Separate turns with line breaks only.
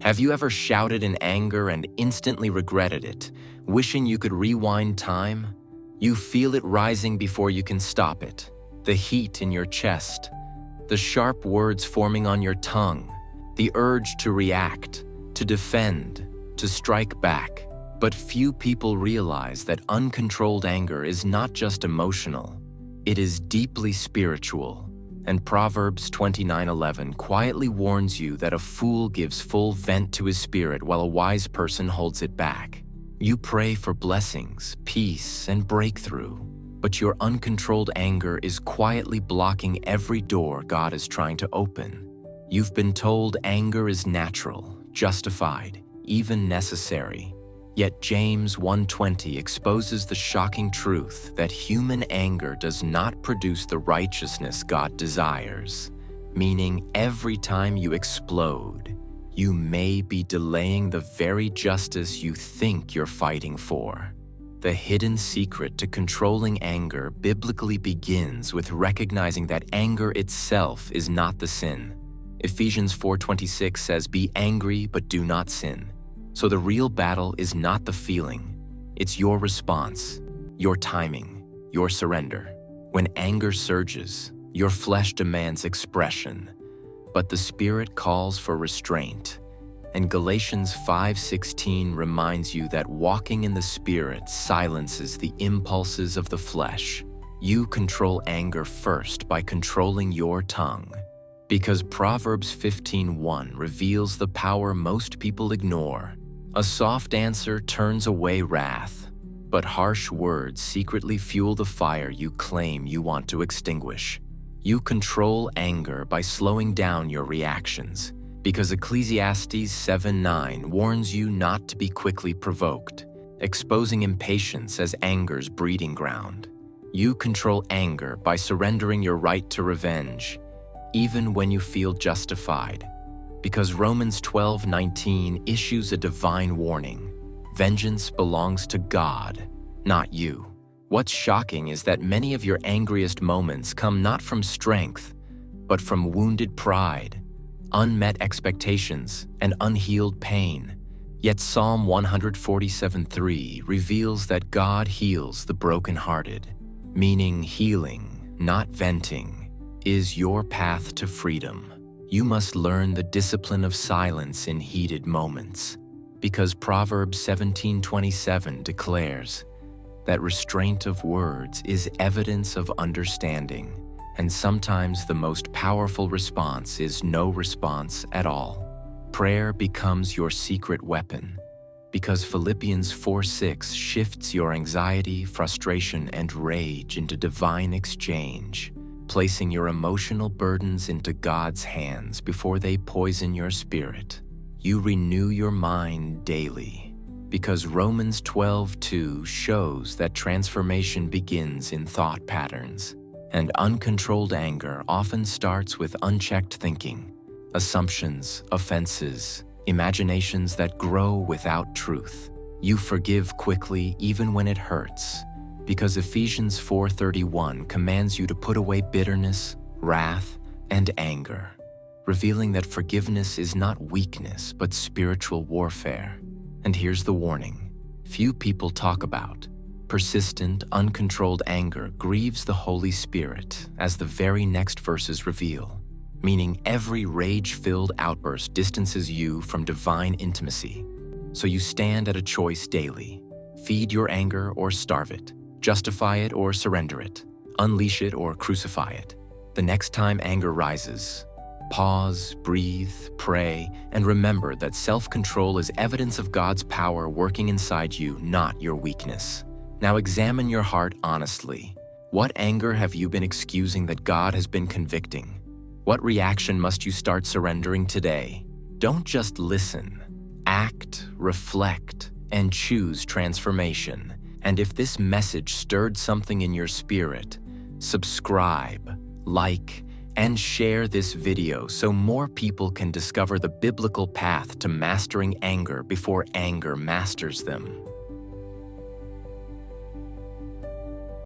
Have you ever shouted in anger and instantly regretted it, wishing you could rewind time? You feel it rising before you can stop it, the heat in your chest, the sharp words forming on your tongue, the urge to react, to defend, to strike back. But few people realize that uncontrolled anger is not just emotional, it is deeply spiritual. And Proverbs 29:11 quietly warns you that a fool gives full vent to his spirit while a wise person holds it back. You pray for blessings, peace, and breakthrough, but your uncontrolled anger is quietly blocking every door God is trying to open. You've been told anger is natural, justified, even necessary. Yet James 1:20 exposes the shocking truth that human anger does not produce the righteousness God desires, meaning every time you explode, you may be delaying the very justice you think you're fighting for. The hidden secret to controlling anger biblically begins with recognizing that anger itself is not the sin. Ephesians 4:26 says, "Be angry, but do not sin." So the real battle is not the feeling, it's your response, your timing, your surrender. When anger surges, your flesh demands expression, but the Spirit calls for restraint. And Galatians 5:16 reminds you that walking in the Spirit silences the impulses of the flesh. You control anger first by controlling your tongue. Because Proverbs 15:1 reveals the power most people ignore. A soft answer turns away wrath, but harsh words secretly fuel the fire you claim you want to extinguish. You control anger by slowing down your reactions, because Ecclesiastes 7:9 warns you not to be quickly provoked, exposing impatience as anger's breeding ground. You control anger by surrendering your right to revenge, even when you feel justified. Because Romans 12:19 issues a divine warning. Vengeance belongs to God, not you. What's shocking is that many of your angriest moments come not from strength, but from wounded pride, unmet expectations, and unhealed pain. Yet Psalm 147:3 reveals that God heals the brokenhearted, meaning healing, not venting, is your path to freedom. You must learn the discipline of silence in heated moments, because Proverbs 17:27 declares that restraint of words is evidence of understanding, and sometimes the most powerful response is no response at all. Prayer becomes your secret weapon, because Philippians 4:6 shifts your anxiety, frustration, and rage into divine exchange, placing your emotional burdens into God's hands before they poison your spirit. You renew your mind daily, because Romans 12:2 shows that transformation begins in thought patterns, and uncontrolled anger often starts with unchecked thinking, assumptions, offenses, imaginations that grow without truth. You forgive quickly even when it hurts, because Ephesians 4:31 commands you to put away bitterness, wrath, and anger, revealing that forgiveness is not weakness but spiritual warfare. And here's the warning few people talk about. Persistent, uncontrolled anger grieves the Holy Spirit, as the very next verses reveal, meaning every rage-filled outburst distances you from divine intimacy. So you stand at a choice daily: feed your anger or starve it. Justify it or surrender it. Unleash it or crucify it. The next time anger rises, pause, breathe, pray, and remember that self-control is evidence of God's power working inside you, not your weakness. Now examine your heart honestly. What anger have you been excusing that God has been convicting? What reaction must you start surrendering today? Don't just listen. Act, reflect, and choose transformation. And if this message stirred something in your spirit, subscribe, like, and share this video so more people can discover the biblical path to mastering anger before anger masters them.